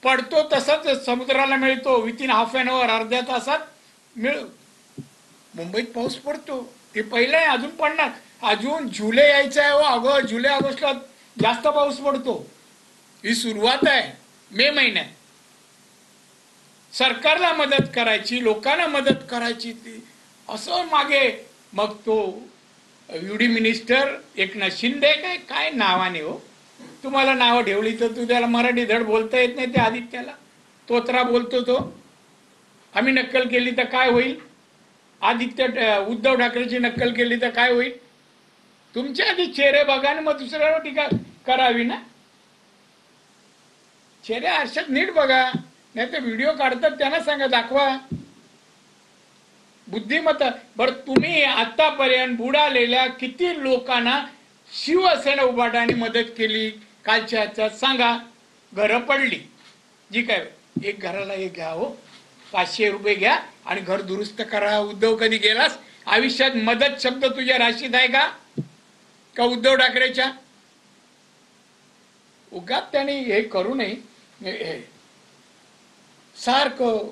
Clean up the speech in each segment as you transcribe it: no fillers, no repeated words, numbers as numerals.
पडतो तसाच समुद्राला मिळतो, विथिन हाफ एन आवर, अर्ध्या तासात मिळ. मुंबईत पाऊस पडतो, ते पहिलं आहे, अजून पडणार. अजून जुलै यायचं आहे हो. ऑगस्ट, जुलै ऑगस्टला जास्त पाऊस पडतो. ही सुरुवात आहे मे महिन्यात. सरकारला मदत करायची, लोकांना मदत करायची, ती असं मागे. मग तो युडी मिनिस्टर एकनाथ शिंदे काय नावाने हो, तुम्हाला नावं ठेवली तर तू त्याला मराठी धड बोलता येत नाही. त्या आदित्याला तोत्रा बोलतो तो. आम्ही नक्कल केली तर काय होईल? उद्धव ठाकरेची नक्कल केली तर काय होईल? तुमच्या आधी चेहरे बघा आणि मग दुसऱ्यावर टीका करावी ना. चेहरे आरशात नीट बघा, नाही तर व्हिडिओ काढतात त्यांना सांगा, दाखवा बुद्धिमत्ता. बरं, तुम्ही आतापर्यंत बुडालेल्या किती लोकांना शिवसेना उभाटाने मदत केली कालच्या ह्याच्यात सांगा? घरं पडली जी काय, एक घराला एक घ्या हो, 500 रुपये घ्या आणि घर दुरुस्त करा. उद्धव कधी गेलास आयुष्यात? मदत शब्द तुझ्या राशीत आहे का उद्धव ठाकरेच्या? उगाच त्यांनी हे करू नये. सारखं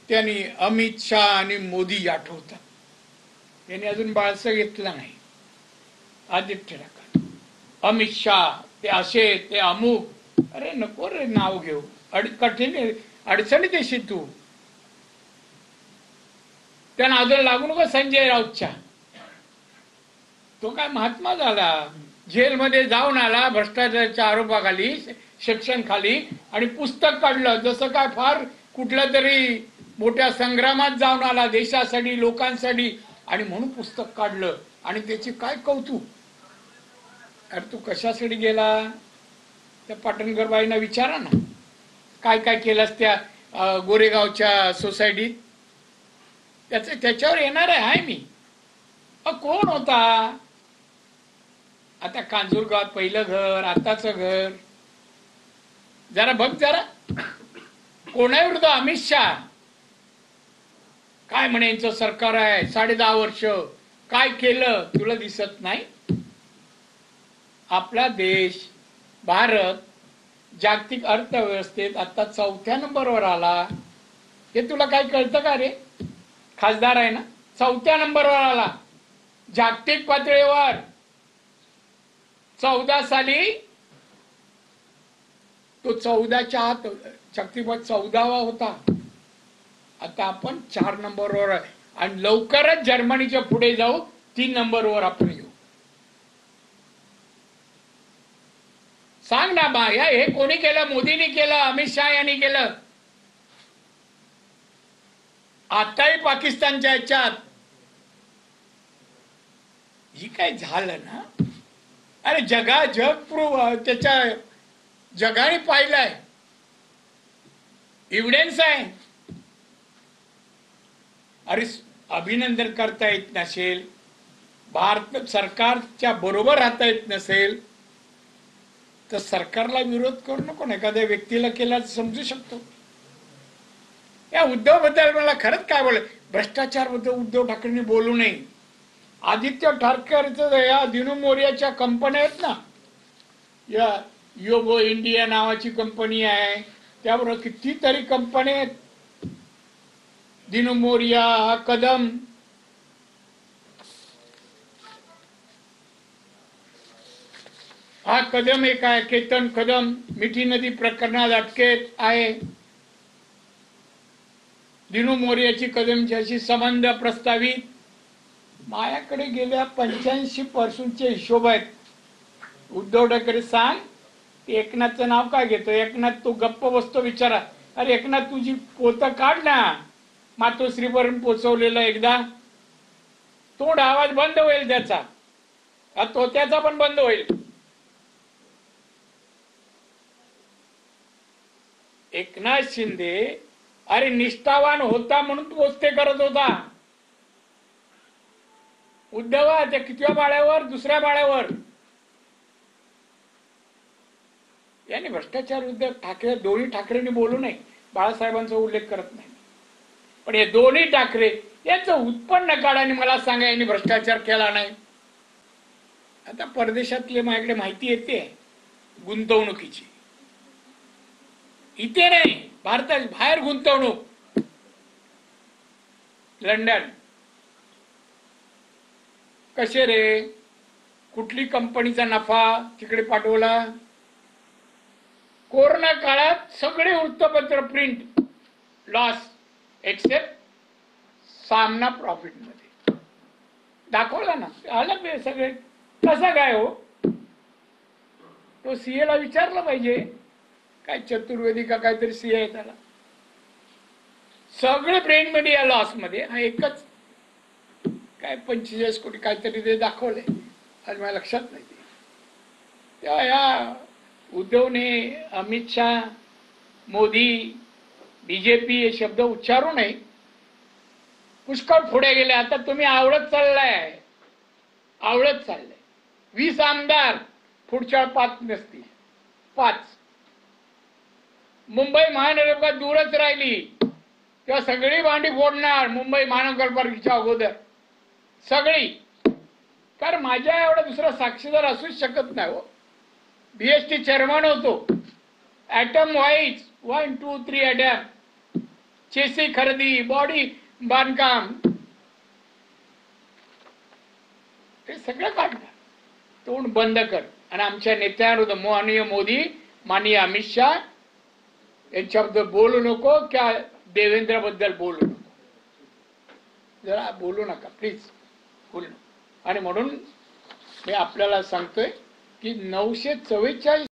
त्यांनी अमित शाह आणि मोदी आठवतात. त्यांनी अजून बाळसं घेतला नाही. आदित्य ठाकरे, अमित शाह ते असे ते अमुक. अरे नको रे नाव घेऊ, कठीण अडचणीत येशील तू. त्यांना अजून लागू नको संजय राऊतच्या. तो काय महात्मा झाला, जेलमध्ये जाऊन आला भ्रष्टाचाराच्या आरोपाखाली, सेक्शन खाली, आणि पुस्तक काढलं. जसं काय फार कुठल्या तरी मोठ्या संग्रामात जाऊन आला देशासाठी, लोकांसाठी, आणि म्हणून पुस्तक काढलं. आणि त्याची काय कौतुक. अरे तू कशासाठी गेला? त्या पाटणकर बाईंना विचारा ना, काय काय केलंस त्या गोरेगावच्या सोसायटीत. त्याच्यावर येणार आहे मी. कोण होता? आता कांजूरगावात पहिलं घर, आताचं घर, जरा बघ जरा. कोणाविरुद्ध? अमित शाह. काय म्हणे यांचं सरकार आहे 10.5 वर्ष, काय केलं तुला दिसत नाही? आपला देश भारत जागतिक अर्थव्यवस्थेत आता 4थ्या नंबरवर आला. हे तुला काय कळतं का रे? खासदार आहे ना, 4थ्या नंबरवर आला जागतिक पातळीवर. 14 साली तो 14च्या आत जागतिक 14वा होता. आता आपण 4 नंबरवर आहे, आणि लवकरच जर्मनीच्या पुढे जाऊ, 3 नंबरवर आपण येऊ. सांग ना बा, हे कोणी केलं? मोदींनी केलं, अमित शाह यांनी केलं. आताही पाकिस्तानच्या ह्याच्यात ही काय झालं ना, अरे जग त्याच्या जगाने पाहिलंय, एव्हिडन्स आहे. अरे अभिनंदन करता येत नसेल, भारत सरकारच्या बरोबर राहता येत नसेल, तर सरकारला विरोध करू नको ना. एखाद्या व्यक्तीला केला समजू शकतो. या उद्धव बद्दल मला खरंच काय बोल, भ्रष्टाचार बद्दल उद्धव ठाकरेंनी बोलू नये. आदित्य ठाकरेचं या दिनू मोरियाच्या कंपन्या आहेत ना, या योगो इंडिया नावाची कंपनी आहे, त्याबरोबर कितीतरी कंपन्या आहेत. दिनू मोरिया, कदम, हा कदम एक आहे, केतन कदम, मिठी नदी प्रकरणात अटकेत आहे. दिनू मोरियाची कदमच्याशी संबंध प्रस्तावित. माझ्याकडे गेल्या 85 पासूनचे हिशोब आहेत. उद्धव ठाकरे सांग, ते एकनाथचं नाव काय घेतो? एकनाथ तो गप्प बसतो विचारा. अरे एकनाथ तुझी पोतं काढ ना, मातोश्रीपर्यंत पोचवलेलं एकदा. तोंड आवाज बंद होईल त्याचा, तोत्याचा पण बंद होईल. एकनाथ शिंदे अरे निष्ठावान होता म्हणून पोस्ते करत होता. उद्धव त्या कितव्या बाळ्यावर? 2ऱ्या बाळ्यावर. याने भ्रष्टाचार उद्धव ठाकरे, दोन्ही ठाकरेंनी बोलू नये, बाळासाहेबांचा उल्लेख करत नाही, पण हे दोन्ही ठाकरे याचं उत्पन्न काढाने मला सांगा यांनी भ्रष्टाचार केला नाही. आता परदेशातले माझ्याकडे माहिती येते गुंतवणुकीची. इथे नाही, भारतात बाहेर गुंतवणूक, लंडन. कसे रे? कुठली कंपनीचा नफा तिकडे पाठवला? कोरोना काळात सगळे वृत्तपत्र प्रिंट लॉस, एक्सेप्ट सामना प्रॉफिट मध्ये दाखवला ना, आलं ते सगळे. कसा काय हो? तो सीए ला विचारलं पाहिजे, काय चतुर्वेदी का काहीतरी सीए आहे त्याला. सगळे प्रिंट मीडिया लॉस मध्ये, हा एकच काय 45 कोटी काहीतरी ते दाखवले, आज माझ्या लक्षात नाही. तेव्हा या उद्धवने, अमित शाह, मोदी, बीजेपी हे शब्द उच्चारू नये. पुष्कळ पुढे गेले. आता तुम्ही आवडत चाललाय, आवडत चाललंय. 20 आमदार पुढच्या 5 नसतील, 5. मुंबई महानगरपालिका दूरच राहिली तेव्हा सगळी भांडी फोडणार मुंबई महानगरपालिकेच्या अगोदर, सगळी. कारण माझ्या एवढा दुसरा साक्षीदार असूच शकत नाही हो. बीएसटी चेअरमन होतो. ॲटम वाईज 1, 2, 3 ॲटम, चेसी खरेदी, बॉडी बांधकाम, ते सगळं काढणार. तोंड बंद कर. आणि आमच्या नेत्यांविरुद्ध माननीय मोदी, माननीय अमित शाह यांच्याबद्दल बोलू नको, क्या देवेंद्र बद्दल बोलू नको, जरा बोलू नका प्लीज, बोलू. आणि म्हणून मी आपल्याला सांगतोय की 944